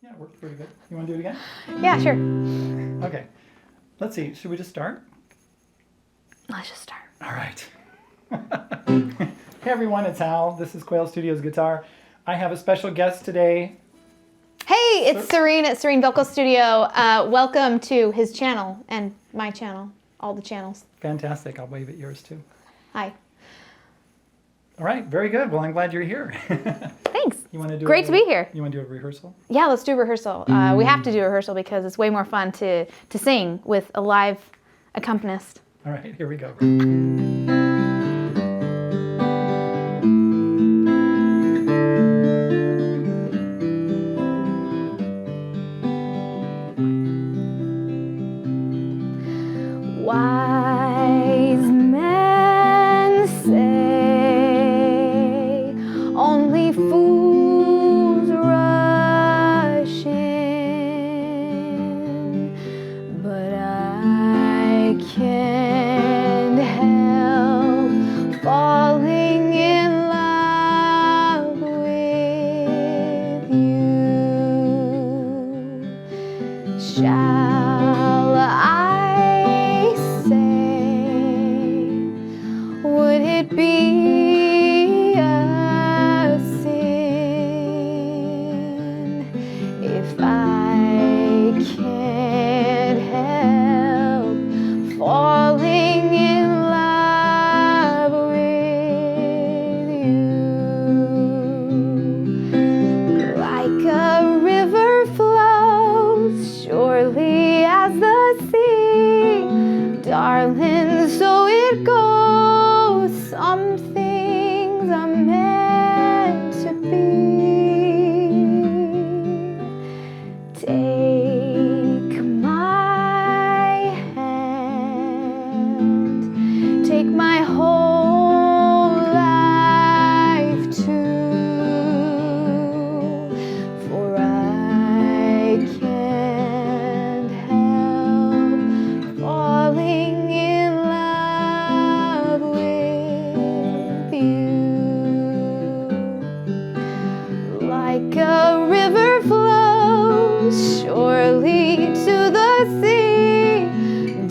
Yeah, it worked pretty good. You want to do it again? Yeah, sure. Okay. Let's see. Should we just start? Let's just start. All right. Hey everyone, it's Hal. This is Quail Studios Guitar. I have a special guest today. Hey, it's Serene at Serene Vocal Studio. Welcome to his channel and my channel, all the channels. Fantastic. I'll wave at yours too. Hi. All right, very good. Well, I'm glad you're here. Thanks. You want to do Great to be here. You want to do a rehearsal? Yeah, let's do a rehearsal. We have to do a rehearsal because it's way more fun to sing with a live accompanist. All right, here we go. Wise men say only fools rush in, but I can't help falling in love with you. Shall I say, would it be a sin if I can't help falling in love with you? Like a river flows surely as the sea, darling, so it goes. Some things are meant to be. Take my hand, take my whole life too, for I can't help falling in love with you. Like a river flows surely to the sea,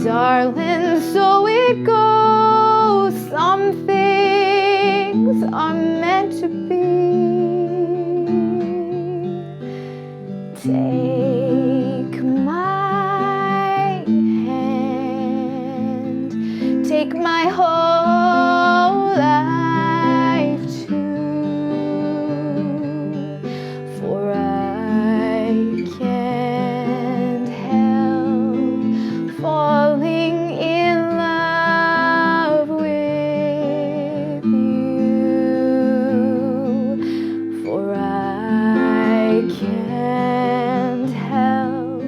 darling, so it goes. Some things are meant to be. Take my hand, take my whole life too, for I can't help falling in love with you, for I can't help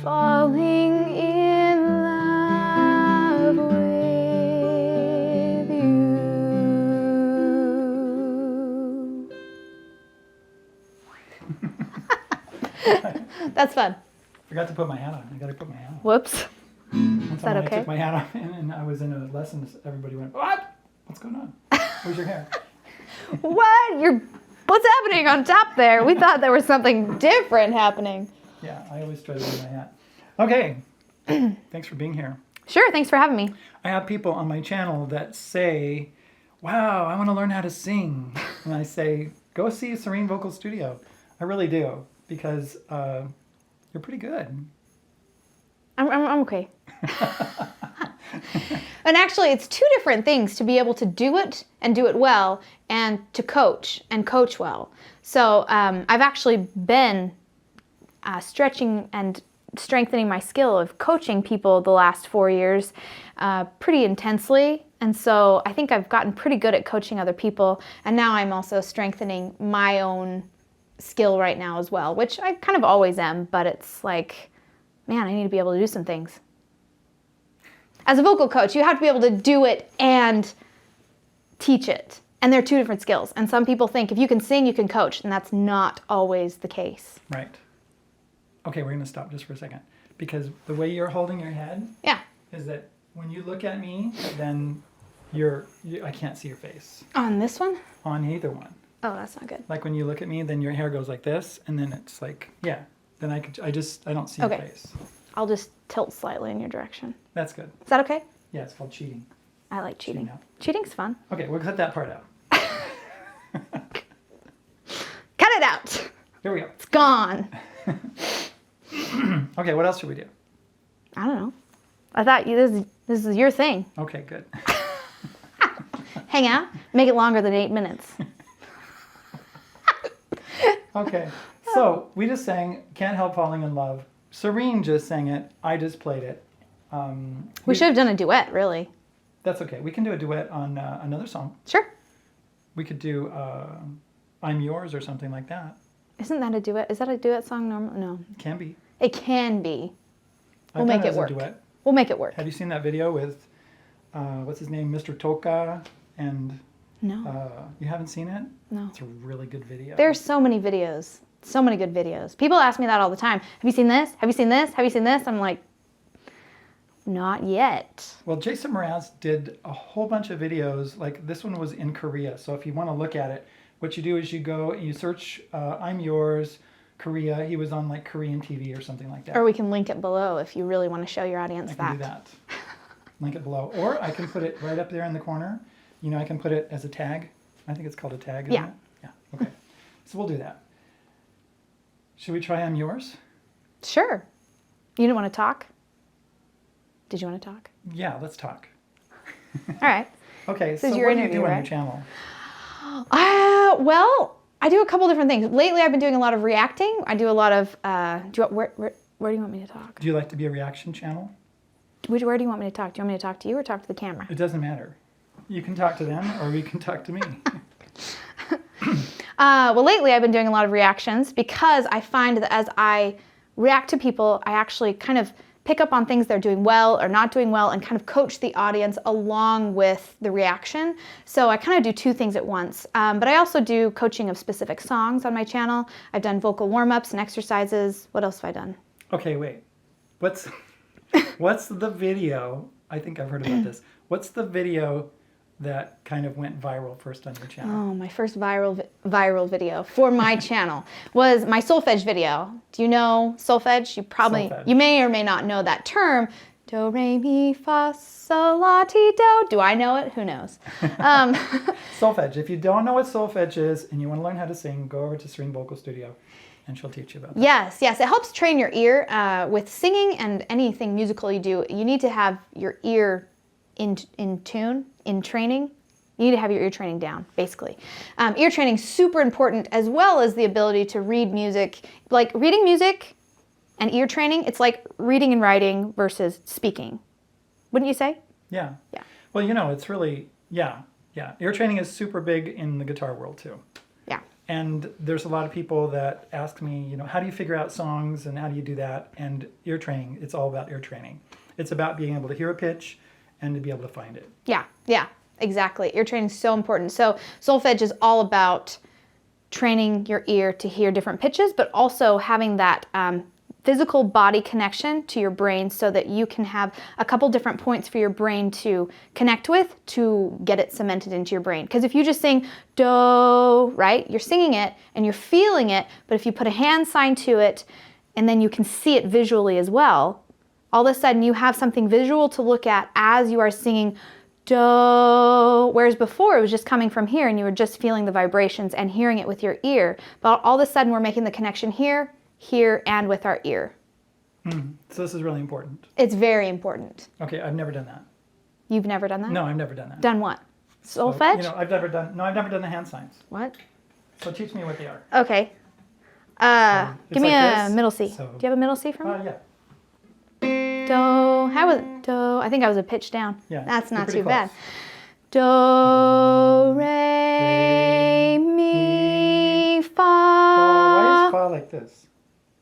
falling in love with you. That's fun. Forgot to put my hat on. I got to put my hat on. Whoops. One time that I okay? took my hat off and I was in a lesson. Everybody went, "What? What's going on? Where's your hair?" What? What's happening on top there? We thought there was something different happening. Yeah, I always try to wear my hat. Okay. Thanks for being here. Sure, thanks for having me. I have people on my channel that say, "Wow, I want to learn how to sing." And I say, "Go see Serene Vocal Studio." I really do, because you're pretty good. I'm okay. And actually, it's two different things to be able to do it and do it well, and to coach and coach well. So I've actually been stretching and strengthening my skill of coaching people the last 4 years pretty intensely. And so I think I've gotten pretty good at coaching other people. And now I'm also strengthening my own skill right now as well, which I kind of always am, but it's like, man, I need to be able to do some things. As a vocal coach, you have to be able to do it and teach it. And they're two different skills. And some people think if you can sing, you can coach, and that's not always the case. Right. Okay, we're going to stop just for a second. Because the way you're holding your head is that when you look at me, then I can't see your face. On this one? On either one. Oh, that's not good. Like when you look at me, then your hair goes like this, and then it's like, yeah. Then I don't see your face. I'll just tilt slightly in your direction. That's good. Is that okay? Yeah, it's called cheating. I like cheating. out. Cheating's fun. Okay, we'll cut that part out. Cut it out. Here we go. It's gone. Okay, what else should we do? I don't know. I thought this is your thing. Okay, good. Hang out. Make it longer than 8 minutes. Okay, so we just sang Can't Help Falling in Love. Serene just sang it. I just played it. We should have done a duet, really. That's okay. We can do a duet on another song. Sure. We could do I'm Yours or something like that. Isn't that a duet? Is that a duet song normally? No. Can be. It can be. I've We'll make done it as work. a duet. We'll make it work. Have you seen that video with, what's his name, Mr. Toka? And No. you haven't seen it? No. It's a really good video. There's so many videos. So many good videos. People ask me that all the time. Have you seen this? Have you seen this? Have you seen this? I'm like, not yet. Well, Jason Mraz did a whole bunch of videos. Like this one was in Korea. So if you want to look at it, what you do is you go and you search I'm Yours, Korea. He was on like Korean TV or something like that. Or we can link it below if you really want to show your audience I can do that. Link it below. Or I can put it right up there in the corner. You know, I can put it as a tag. I think it's called a tag, isn't Yeah. it? Yeah. Okay. So we'll do that. Should we try I'm Yours? Sure. You didn't want to talk? Did you want to talk? Yeah, let's talk. All right. Okay, This so is what your do you interview, do on right? your channel? Well, I do a couple different things. Lately, I've been doing a lot of reacting. I do a lot of. Where do you want me to talk? Do you like to be a reaction channel? Where do you want me to talk? Do you want me to talk to you or talk to the camera? It doesn't matter. You can talk to them or you can talk to me. Well, lately I've been doing a lot of reactions because I find that as I react to people, I actually kind of pick up on things they're doing well or not doing well and kind of coach the audience along with the reaction. So I kind of do two things at once. But I also do coaching of specific songs on my channel. I've done vocal warm-ups and exercises. What else have I done? Okay, wait. What's the video? I think I've heard about this. What's the video that kind of went viral first on your channel? Oh, my first viral video for my channel was my solfege video. Do you know solfege? Solfege. You may or may not know that term. Do, re, mi, fa, sol, la, ti, do. Do I know it? Who knows? Solfege. If you don't know what solfege is and you want to learn how to sing, go over to Serene Vocal Studio and she'll teach you about that. Yes. It helps train your ear. With singing and anything musical you do, you need to have your ear in tune, in training. You need to have your ear training down, basically. Ear training is super important, as well as the ability to read music. Like reading music and ear training, it's like reading and writing versus speaking. Wouldn't you say? Yeah. Yeah. Well, you know, it's really, yeah. Ear training is super big in the guitar world too. Yeah. And there's a lot of people that ask me, you know, how do you figure out songs and how do you do that? And ear training, it's all about ear training. It's about being able to hear a pitch and to be able to find it. Yeah, exactly. Ear training is so important. So solfege is all about training your ear to hear different pitches, but also having that physical body connection to your brain so that you can have a couple different points for your brain to connect with to get it cemented into your brain. Because if you just sing do, right, you're singing it and you're feeling it, but if you put a hand sign to it and then you can see it visually as well, all of a sudden you have something visual to look at as you are singing do, whereas before it was just coming from here and you were just feeling the vibrations and hearing it with your ear. But all of a sudden we're making the connection here, and with our ear. So this is really important. It's very important. Okay, I've never done that. You've never done that? No, I've never done that. Done what? So, Solfege? you know, I've never done the hand signs. What? So teach me what they are. Okay. Give me like a this. middle C. So- Do you have a middle C for me? Yeah. Do, how was do? I think I was a pitch down. Yeah, That's you're not pretty too bad. close. Do, re, mi, fa. Why is fa like this?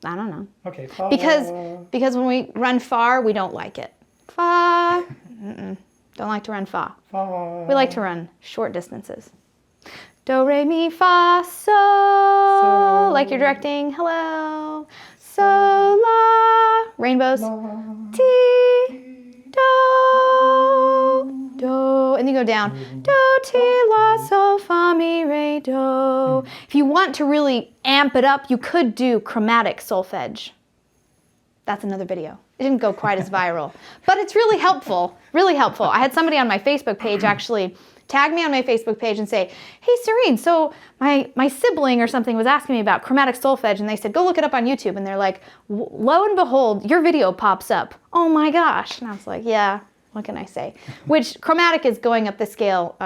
I don't know. Okay, fa. Because when we run far, we don't like it. Fa. Don't like to run fa. Fa. We like to run short distances. Do, re, mi, fa, so. Like you're directing. Hello. So, la. Rainbows. La. Ti. Do. do, and you go down, do, ti, la, sol, fa, mi, re, do. If you want to really amp it up, you could do chromatic solfege. That's another video. It didn't go quite as viral, but it's really helpful, really helpful. I had somebody on my Facebook page actually tag me on my Facebook page and say, hey, Serene, so my sibling or something was asking me about chromatic solfege, and they said, go look it up on YouTube. And they're like, lo and behold, your video pops up. Oh my gosh. And I was like, yeah, what can I say? Which chromatic is going up the scale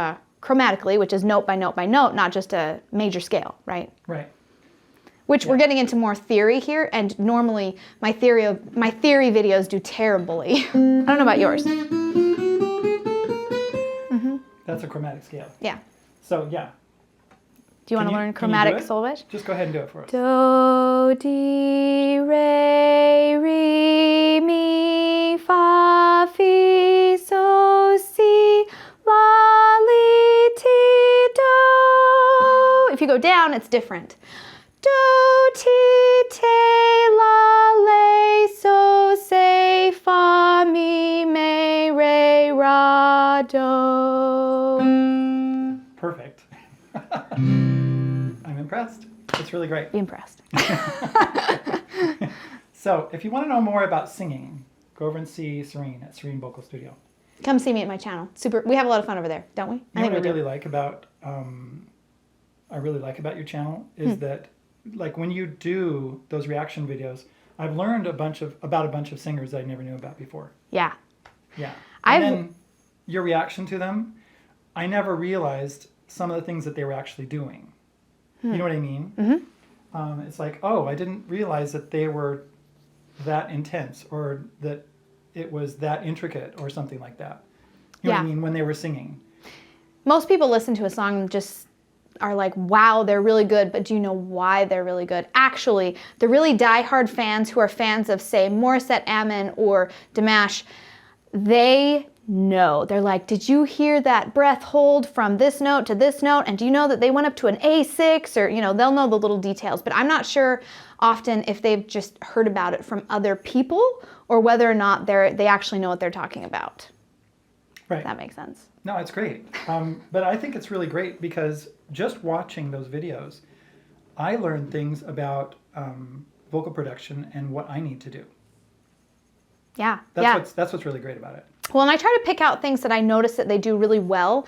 chromatically, which is note by note by note, not just a major scale, right? Right. Which we're getting into more theory here, and normally my theory videos do terribly. I don't know about yours. That's a chromatic scale. Yeah. So yeah. Do you want to learn chromatic solfege? Just go ahead and do it for us. Do, di, re, mi, fa, fi, so, si, la, li, ti, do. If you go down, it's different. Do, ti, te, la, le, so, se, fa, mi, me, re, ra, do. Perfect. I'm impressed. It's really great. Be impressed. So, if you want to know more about singing, go over and see Serene at Serene Vocal Studio. Come see me at my channel. Super. We have a lot of fun over there, don't we? You know what I really like about your channel is that, like, when you do those reaction videos, I've learned about a bunch of singers that I never knew about before. Yeah. Yeah. And then your reaction to them, I never realized some of the things that they were actually doing. You know what I mean? Mm-hmm. It's like, oh, I didn't realize that they were that intense, or that it was that intricate, or something like that. You know what I mean? When they were singing. Most people listen to a song and just are like, wow, they're really good, but do you know why they're really good? Actually, the really diehard fans who are fans of, say, Morissette, Aman, or Dimash, they know. They're like, did you hear that breath hold from this note to this note? And do you know that they went up to an A6? Or, you know, they'll know the little details. But I'm not sure often if they've just heard about it from other people, or whether or not they actually know what they're talking about. Right. If that makes sense. No, it's great. But I think it's really great because just watching those videos, I learned things about vocal production and what I need to do. Yeah. That's what's really great about it. Well, and I try to pick out things that I notice that they do really well,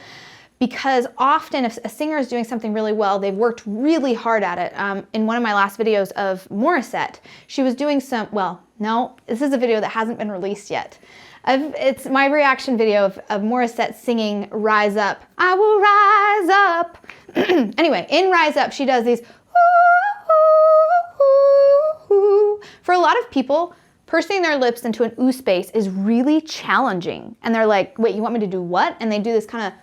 because often if a singer is doing something really well, they've worked really hard at it. In one of my last videos of Morissette, she was doing this is a video that hasn't been released yet. It's my reaction video of Morissette singing Rise Up. I will rise up. Anyway, in Rise Up, she does these ooh. For a lot of people, pursing their lips into an ooh space is really challenging. And they're like, wait, you want me to do what? And they do this kind of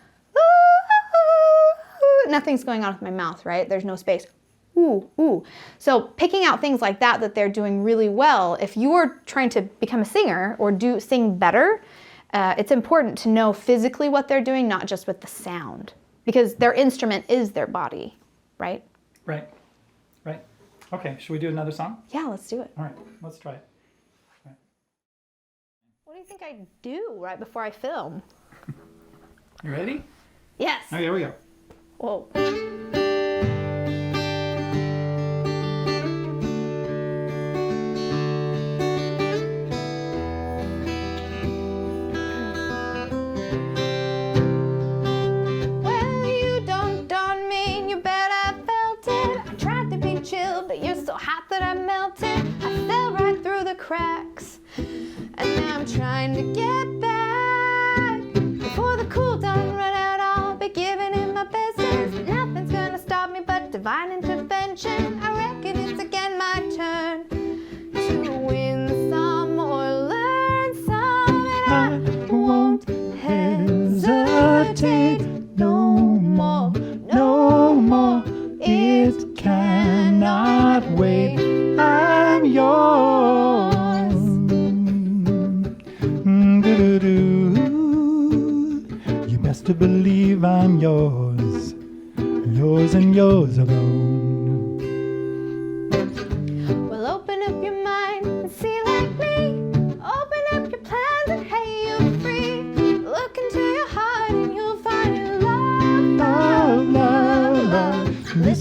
nothing's going on with my mouth, right? There's no space. Ooh, ooh. So picking out things like that they're doing really well, if you're trying to become a singer or sing better, it's important to know physically what they're doing, not just with the sound, because their instrument is their body, right? Right. Okay, should we do another song? Yeah, let's do it. All right, let's try it. All right. What do you think I do right before I film? You ready? Yes. Okay, here we go. Whoa. But you're so hot that I melted. I fell right through the cracks, and now I'm trying to get back. Before the cool done run out, I'll be giving it my business. Nothing's gonna stop me but divine intervention. I reckon it's again my turn to win some or learn some, and I won't hesitate no more, no more. It cannot wait. I'm yours.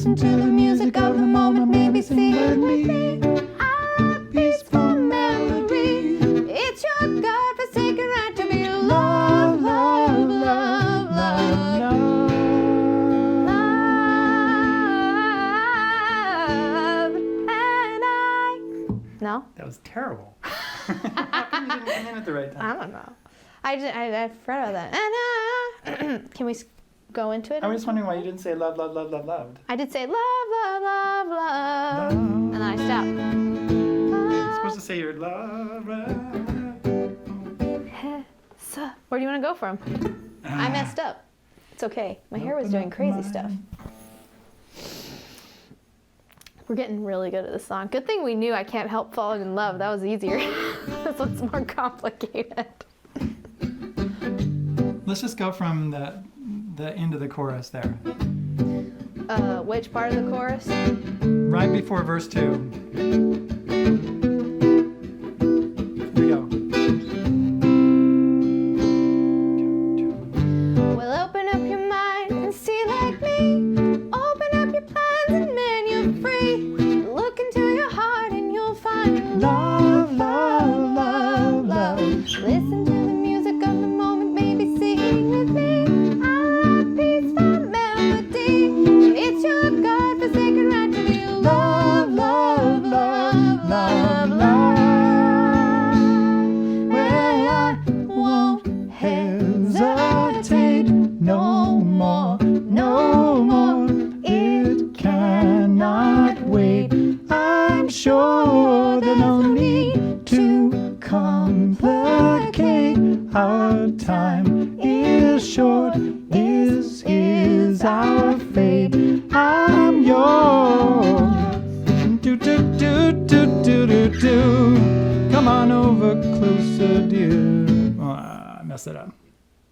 Listen to the music of the moment, maybe sing with me. A peaceful melody. It's your God-forsaken right to be loved, love, love, love, love, and I. No? That was terrible. How come you didn't come in at the right time? I don't know. I forgot about that. And can we go into it? I was just wondering why you didn't say love, love, love, love, loved. I did say love, love, love, love, and then I stopped. You're supposed to say your love. Where do you want to go from? I messed up. It's okay. My hair was doing crazy stuff. We're getting really good at this song. Good thing we knew I Can't Help Falling in Love. That was easier. This one's more complicated. Let's just go from the end of the chorus there. Which part of the chorus? Right before verse 2. Here we go. Well, open up your mind and see like me. Open up your plans and man, you're free. Look into your heart and you'll find love, love, love, love. Listen to the music of the moment, baby, sing with me. A peaceful melody. It's your God-forsaken right to be love, love, love, love, love. Well, I won't hesitate no more, no more. It cannot wait. I'm sure there's no need to complicate. Our time is short. This is our fate. I'm yours. Do do do do do do do. Come on over closer, dear. Oh, I messed it up.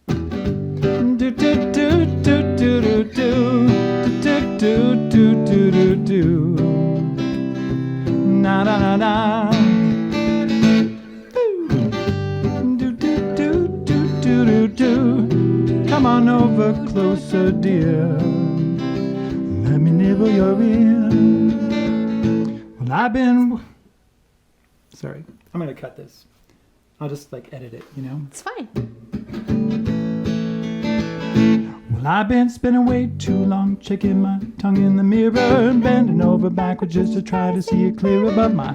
Do do do do do do do do do do do do do. Na na na na. Do do do do do do do. Come on over closer, dear. Let me nibble your ear. Well, I've been. Sorry, I'm gonna cut this. I'll just edit it, you know. It's fine. Well, I've been spinning way too long, checking my tongue in the mirror, bending over backwards just to try to see it clearer. But my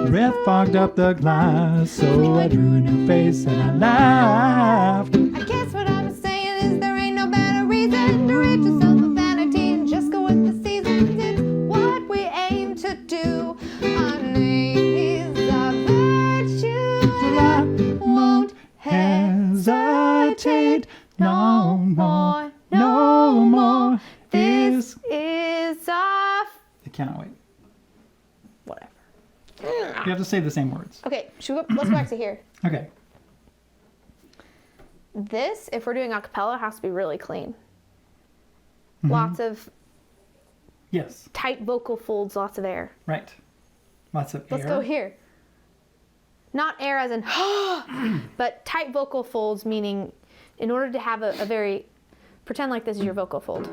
breath fogged up the glass, so I drew a new face and I laughed. I guess what I'm saying is there ain't no better reason to rid yourself of vanity and just go with the seasons. It's what we aim to do. Our name is our virtue. I won't hesitate no more, no more. This is our... I cannot wait. Whatever. You have to say the same words. Okay, let's go back to here. Okay. This, if we're doing a cappella, has to be really clean. Mhm. Lots of Yes. tight vocal folds, lots of air. Right. Lots of Let's air. go here. Not air as in, but tight vocal folds, meaning in order to have a very, pretend like this is your vocal fold.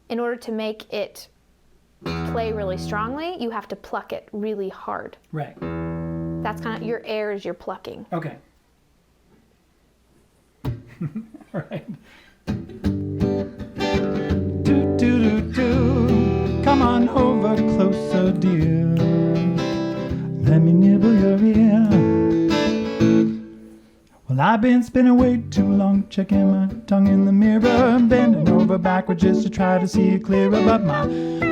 In order to make it play really strongly, you have to pluck it really hard. Right. That's kind of, your air is your plucking. Okay. Right. Do do do do. Come on over closer, dear. Let me nibble your ear. Well, I've been spinning way too long, checking my tongue in the mirror, bending over backwards just to try to see it clearer. But my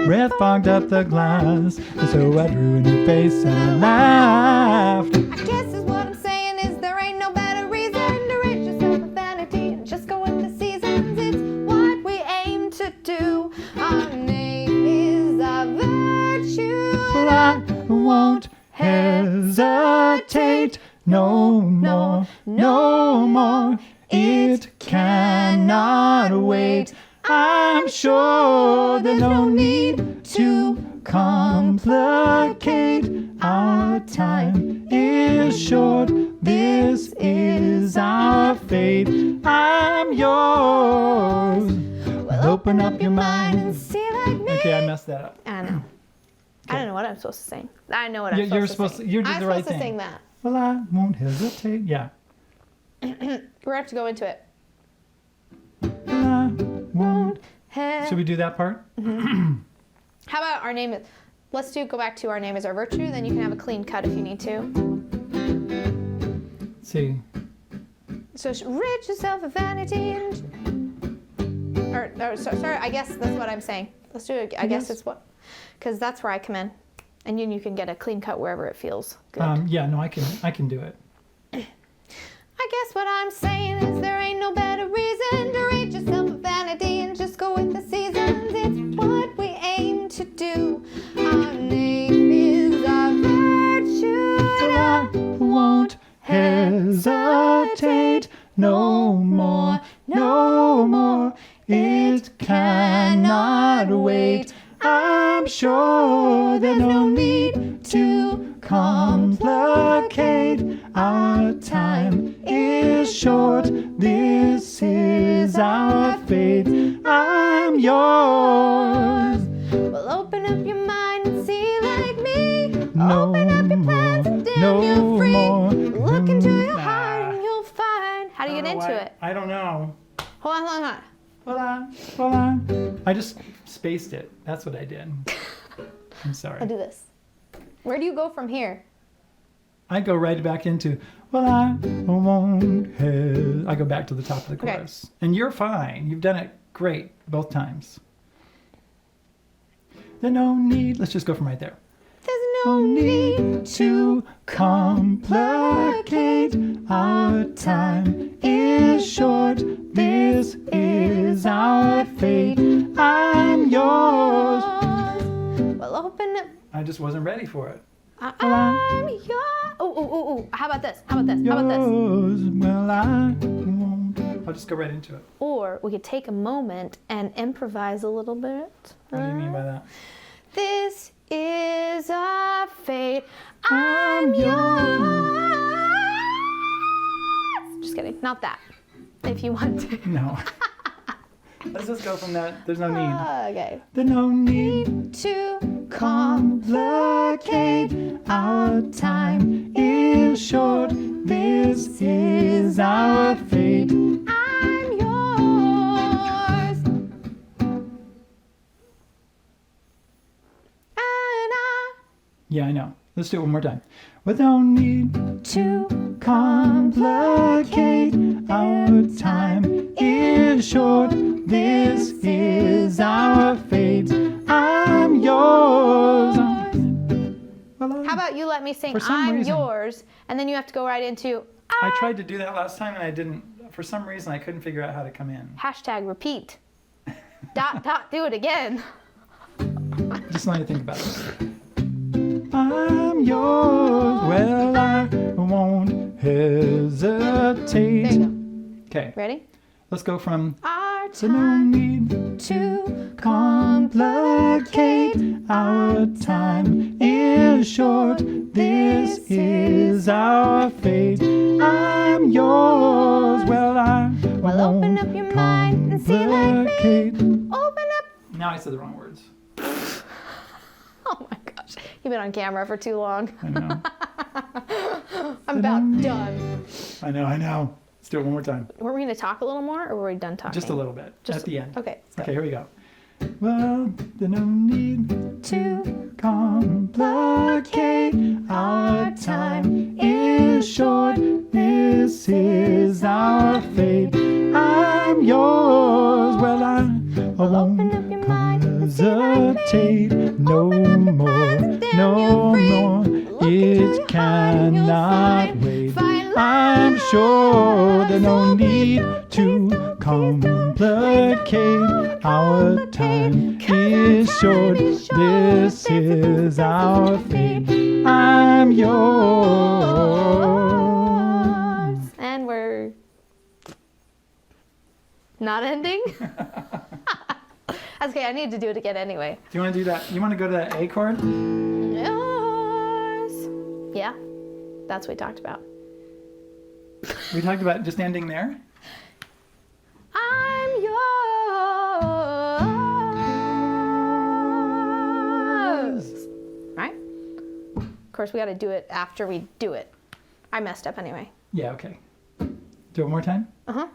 breath fogged up the glass, and so I drew a new face and I laughed. I guess is what I'm saying is there ain't no better reason to rid yourself of vanity and just go with the seasons. It's what we aim to do. Our name is our virtue. Well, I won't hesitate no more, no more. It cannot wait. I'm sure there's no need to complicate. Our time is short. This is our fate. I'm yours. Well, open up your mind and see like me. Okay, I messed that up. I know. I don't know what I'm supposed to sing. I know what I'm You're supposed to sing. You did I'm the right supposed to thing. sing that. Well, I won't hesitate. Yeah. We're going to have to go into it. Well, I won't. Should we do that part? How about our name is... Let's go back to our name is our virtue. Then you can have a clean cut if you need to. Let's see. So rid yourself of vanity and... sorry, I guess that's what I'm saying. Let's do it. I guess it's what... Because that's where I come in. And you can get a clean cut wherever it feels good. Yeah, no, I can do it. I guess what I'm saying is there ain't no better reason to rid yourself of vanity and just go with the seasons. It's what we aim to do. Our name is our virtue. So I won't hesitate no more, no more. It cannot wait. I'm sure there's no need to complicate. Our time is short. This is our fate. I'm yours. Well, open up your mind and see like me. No Open up your plans and damn no you're free. more. Look into your heart and you'll find. How do you get into it? I don't know. Hold on. Hold on. I just spaced it. That's what I did. I'm sorry. I'll do this. Where do you go from here? I go right back into, well, I won't have. I go back to the top of the Okay. chorus. And you're fine. You've done it great both times. There's no need. Let's just go from right there. There's No need to complicate. Our time is short. This is our fate. I'm yours. Well, open up. I just wasn't ready for it. I'm yours. Oh. How about this? Yours. Well, I won't. I'll just go right into it. Or we could take a moment and improvise a little bit. What do you mean by that? This is our fate. I'm yours. Just kidding. Not that. If you want to. No. Let's just go from that. There's no need. Okay. There's no need To complicate. Our time is short. This is our fate. I'm yours. And Yeah, I know. Let's do it one more time. With no need to complicate. Our time is short. This is our fate. I'm yours. Well, how about you let me sing For some I'm reason- yours, and then you have to go right into I tried to do that last time and I didn't. For some reason, I couldn't figure out how to come in. hashtag repeat. Do it again. Just let me think about it. I'm yours. Well, I won't hesitate. There you go. Okay, Ready? let's go from Our so no time need to complicate. Our time is short. This is our fate. I'm yours. Well, I Well, open up your mind and see like me. complicate. Open up. Now I said the wrong words. Oh my gosh. You've been on camera for too long. I know. I'm about done. I know. Let's do it one more time. Were we going to talk a little more, or were we done talking? Just a little bit. Just at the end. Okay. Let's go. Okay, here we go. Well, there's no need to complicate. Our time is short. This is our fate. I'm yours. Well, I won't Open up your mind and see like me. hesitate no Open up your more, plans and damn no you're free. more. Look into It your heart and you'll cannot find wait. love. I'm sure there's no need to complicate. Our time is short. This is our fate. I'm yours. And we're not ending? That's okay, I need to do it again anyway. Do you want to do that? You want to go to that A chord? Yours. Yeah, that's what we talked about. We talked about just ending there. I'm yours. course, we got to do it after we do it. I messed up anyway. Yeah, okay. Do it one more time? Uh-huh.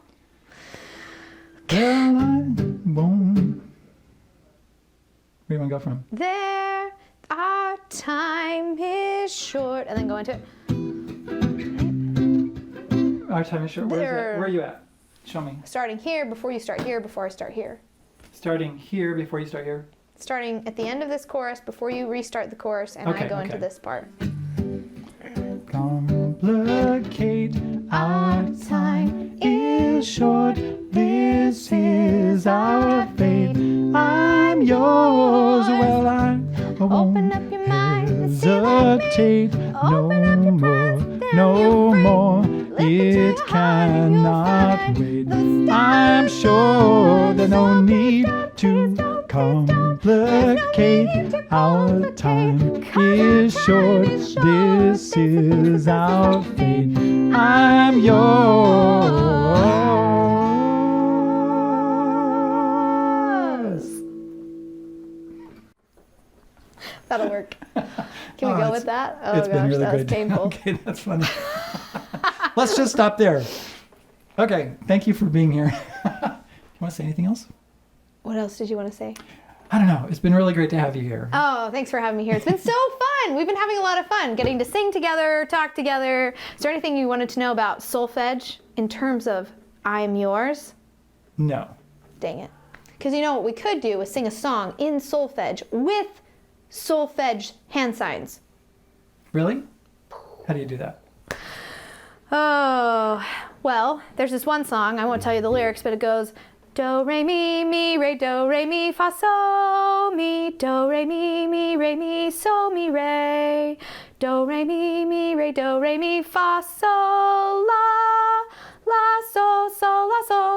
Well, I won't. Where do you want to go from? There, our time is short. And then go into it. Our time is short. Where are you at? Show me. Starting here, before you start here, before I start here. Starting here before you start here? Starting at the end of this chorus, before you restart the chorus, and I go into this part. Complicate, our time is short. This is our fate. I'm yours. Well, I won't Open up your mind and see like me. hesitate no Open up your more, mind, then no you're free. more. Look into It your heart and you'll cannot find wait. the stars I'm sure there's no so need please to don't, complicate. Our time is short. This is our fate. I'm yours. That'll work. Can we go with that? Oh It's gosh, been really that was good. painful. Okay, that's funny. Let's just stop there. Okay, thank you for being here. You want to say anything else? What else did you want to say? I don't know. It's been really great to have you here. Oh, thanks for having me here. It's been so fun. We've been having a lot of fun getting to sing together, talk together. Is there anything you wanted to know about solfege in terms of I'm yours? No. Dang it. Because you know what we could do is sing a song in solfege with solfege hand signs. Really? How do you do that? Oh, well, there's this one song. I won't tell you the lyrics, but it goes, do, re, mi, re, do, re, mi, fa, so, mi, do, re, mi, so, mi, re, do, re, re, do, re, mi, fa, so, la,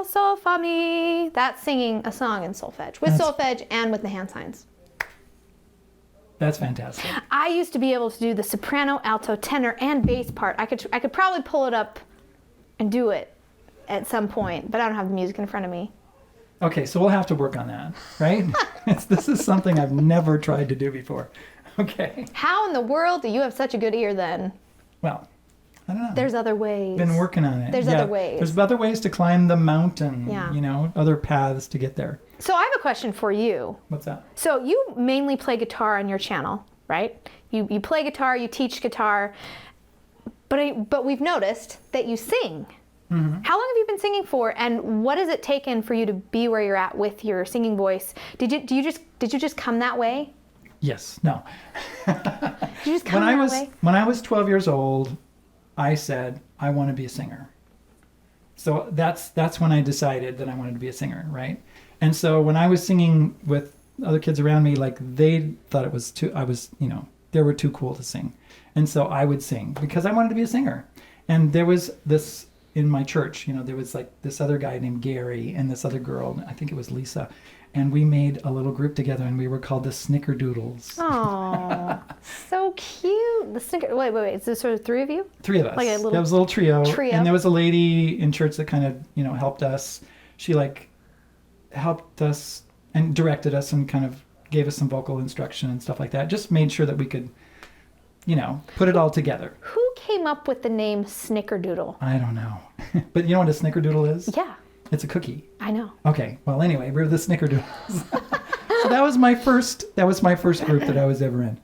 so, fa, mi. That's singing a song in solfege, with solfege and with the hand signs. That's fantastic. I used to be able to do the soprano, alto, tenor, and bass part. I could probably pull it up and do it at some point, but I don't have the music in front of me. Okay, so we'll have to work on that, right? This is something I've never tried to do before. Okay. How in the world do you have such a good ear then? Well, I don't know. There's other ways. Been working on it. There's other ways. There's other ways to climb the mountain. Yeah. You know, other paths to get there. So I have a question for you. What's that? So you mainly play guitar on your channel, right? You play guitar, you teach guitar, but we've noticed that you sing. Mm-hmm. How long have you been singing for, and what has it taken for you to be where you're at with your singing voice? Did you just come that way? Yes. No. Did you just come that way? When I was 12 years old, I said I want to be a singer. So that's when I decided that I wanted to be a singer, right? And so when I was singing with other kids around me, like they thought it was they were too cool to sing. And so I would sing because I wanted to be a singer. And there was this in my church, there was like this other guy named Gary and this other girl, I think it was Lisa. And we made a little group together and we were called the Snickerdoodles. Oh, so cute. The Snicker. Wait. Is there sort of three of you? Three of us. Like a little That was a little trio. trio. And there was a lady in church that kind of, helped us. She helped us and directed us and kind of gave us some vocal instruction and stuff like that. Just made sure that we could, put it all together. Who came up with the name Snickerdoodle? I don't know. But you know what a Snickerdoodle is? Yeah, It's a cookie. I know. Okay. Well, anyway, we're the Snickerdoodles. So that was my first group that I was ever in.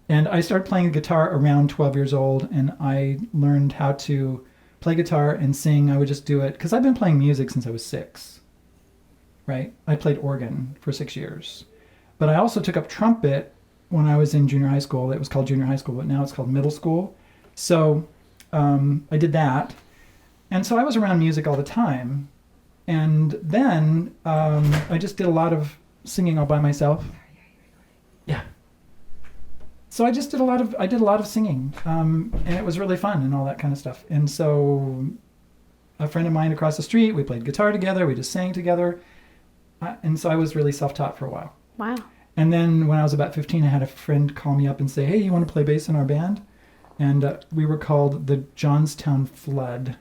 And I started playing guitar around 12 years old, and I learned how to play guitar and sing. I would just do it because I've been playing music since I was 6. Right? I played organ for 6 years. But I also took up trumpet when I was in junior high school. It was called junior high school, but now it's called middle school. So I did that. And so I was around music all the time. And then I just did a lot of singing all by myself. Yeah. So I did a lot of singing. And it was really fun and all that kind of stuff. And so a friend of mine across the street, we played guitar together. We just sang together. And so I was really self-taught for a while. Wow. And then when I was about 15, I had a friend call me up and say, hey, you want to play bass in our band? And we were called the Johnstown Flood.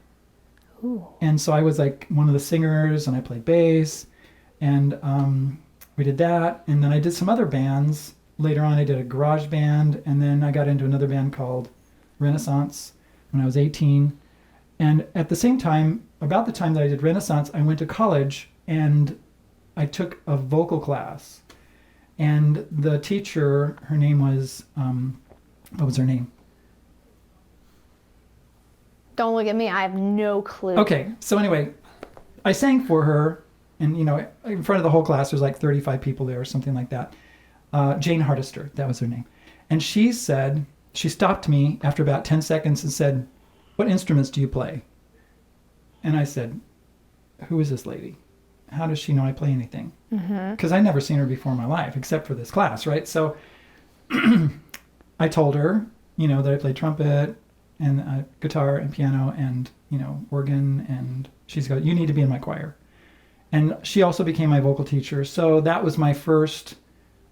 Ooh. And so I was like one of the singers, and I played bass. And we did that. And then I did some other bands later on I did a garage band, and then I got into another band called Renaissance when I was 18. And at the same time, about the time that I did Renaissance, I went to college and I took a vocal class. And the teacher, her name was, what was her name? Don't look at me. I have no clue. Okay, so anyway, I sang for her, and in front of the whole class, there's like 35 people there or something like that. Jane Hardister, that was her name. And she stopped me after about 10 seconds and said, "What instruments do you play?" And I said, "Who is this lady? How does she know I play anything?" Because I'd never seen her before in my life, except for this class, right? So I told her, that I played trumpet and guitar and piano and, organ. And she's go, "You need to be in my choir." And she also became my vocal teacher. So that was my first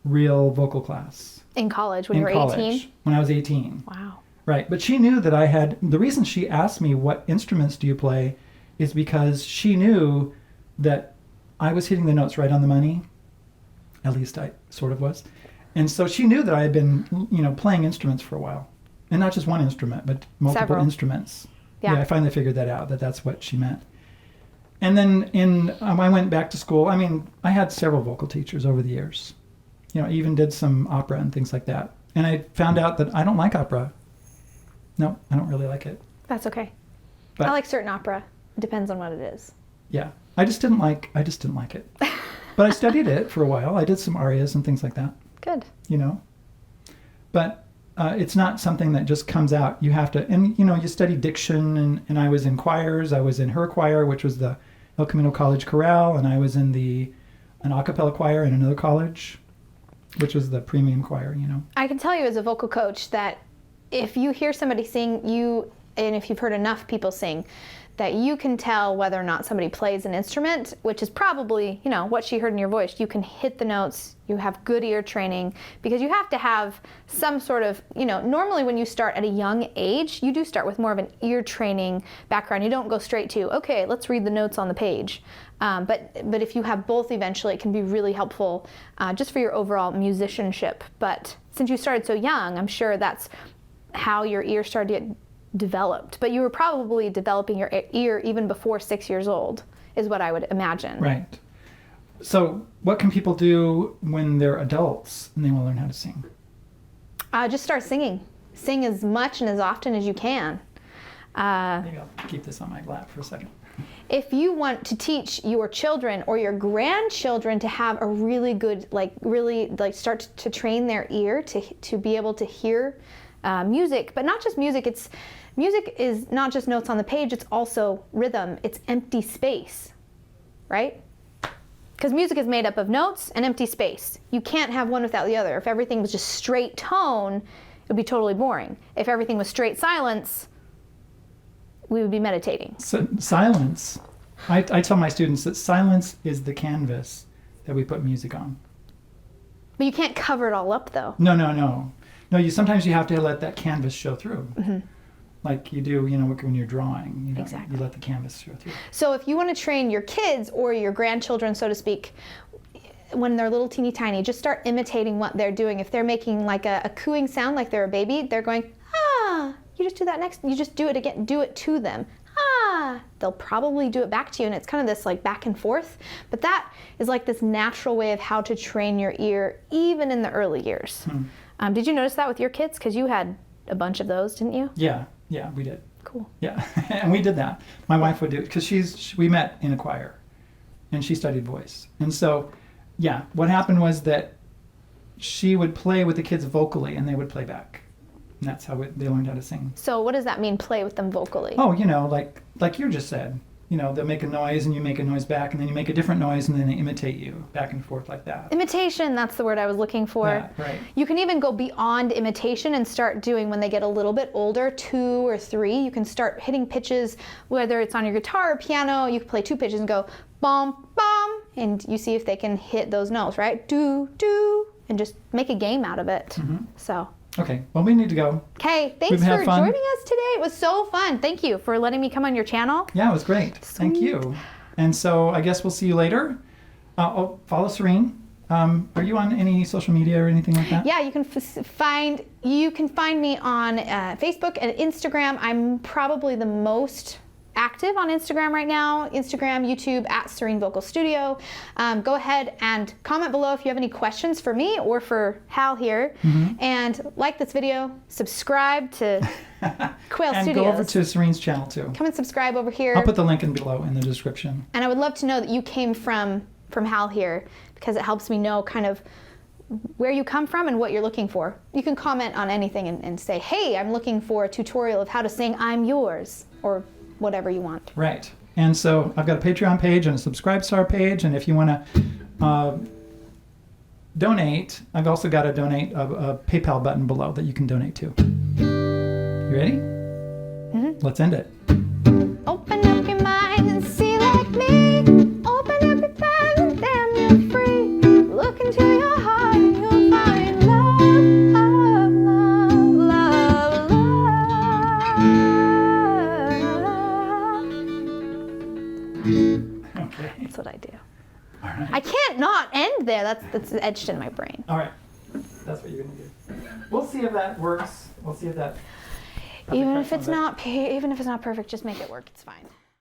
real vocal class. In college, when you were 18? When I was 18. Wow. Right. But she knew that the reason she asked me, "What instruments do you play?" is because she knew that I was hitting the notes right on the money. At least I sort of was. And so she knew that I had been, playing instruments for a while. And not just one instrument, but multiple Several. Instruments. Yeah. I finally figured that out, that's what she meant. And then I went back to school. I mean, I had several vocal teachers over the years. Even did some opera and things like that. And I found out that I don't like opera. No, I don't really like it. That's okay. But, I like certain opera. It depends on what it is. Yeah. I just didn't like it. But I studied it for a while. I did some arias and things like that. Good. But it's not something that just comes out. You have to, and you study diction, and I was in choirs. I was in her choir, which was the El Camino College Chorale, and I was in an a cappella choir in another college, which was the premium choir, I can tell you as a vocal coach that if you hear somebody sing, and if you've heard enough people sing, that you can tell whether or not somebody plays an instrument, which is probably, what she heard in your voice. You can hit the notes, you have good ear training, because you have to have some sort of, normally when you start at a young age, you do start with more of an ear training background. You don't go straight to, okay, let's read the notes on the page. But if you have both eventually, it can be really helpful just for your overall musicianship. But since you started so young, I'm sure that's how your ear started to get developed. But you were probably developing your ear even before 6 years old, is what I would imagine. Right. So what can people do when they're adults and they want to learn how to sing? Just start singing. Sing as much and as often as you can. Maybe I'll keep this on my lap for a second. If you want to teach your children or your grandchildren to have a really good, start to train their ear to be able to hear music, but not just music. Music is not just notes on the page, it's also rhythm, it's empty space, right? Because music is made up of notes and empty space. You can't have one without the other. If everything was just straight tone, it would be totally boring. If everything was straight silence, we would be meditating. So, silence, I tell my students that silence is the canvas that we put music on. But you can't cover it all up, though. No, sometimes you have to let that canvas show through. Mm-hmm. Like you do, when you're drawing. Exactly. You let the canvas show through. So if you want to train your kids or your grandchildren, so to speak, when they're little teeny tiny, just start imitating what they're doing. If they're making like a cooing sound like they're a baby, they're going, ah. You just do that next. You just do it again. Do it to them. Ah. They'll probably do it back to you, and it's kind of this like back and forth. But that is like this natural way of how to train your ear, even in the early years. Did you notice that with your kids? Because you had a bunch of those, didn't you? Yeah, we did. Cool. Yeah, and we did that. My wife would do it because we met in a choir, and she studied voice. And so, yeah, what happened was that she would play with the kids vocally, and they would play back. And that's how they learned how to sing. So what does that mean, play with them vocally? Oh, like you just said. They'll make a noise and you make a noise back, and then you make a different noise and then they imitate you back and forth like that. Imitation, that's the word I was looking for. Yeah, right. You can even go beyond imitation and start doing, when they get a little bit older, 2 or 3, you can start hitting pitches, whether it's on your guitar or piano, you can play 2 pitches and go bom, bom, and you see if they can hit those notes, right? Do, do, and just make a game out of it. Mm-hmm. So. Okay, well, we need to go. Okay, thanks for joining us today. It was so fun. Thank you for letting me come on your channel. Yeah, it was great. Sweet. Thank you. And so I guess we'll see you later. Follow Serene Are you on any social media or anything like that? Yeah, you can find me on Facebook and Instagram. I'm probably the most active on Instagram right now. Instagram, YouTube, at Serene Vocal Studio. Go ahead and comment below if you have any questions for me or for Hal here. And like this video, subscribe to Quail And Studios. go over to Serene's channel too. Come and subscribe over here. I'll put the link in below in the description. And I would love to know that you came from Hal here, because it helps me know kind of where you come from and what you're looking for. You can comment on anything and say, hey, I'm looking for a tutorial of how to sing I'm Yours, or whatever you want. Right. And so I've got a Patreon page and a Subscribe Star page, and if you want to donate, I've also got a PayPal button below that you can donate to. You ready? Let's end it. Open up your mind and see like me. Open up your eyes and damn, you're free. Look into your heart and you'll find love, love, love, love. Okay. That's what I do. All right. I can't not end there. That's etched in my brain. All right. That's what you're going to do. We'll see if that works. We'll see if that... Even if it's not perfect, just make it work. It's fine.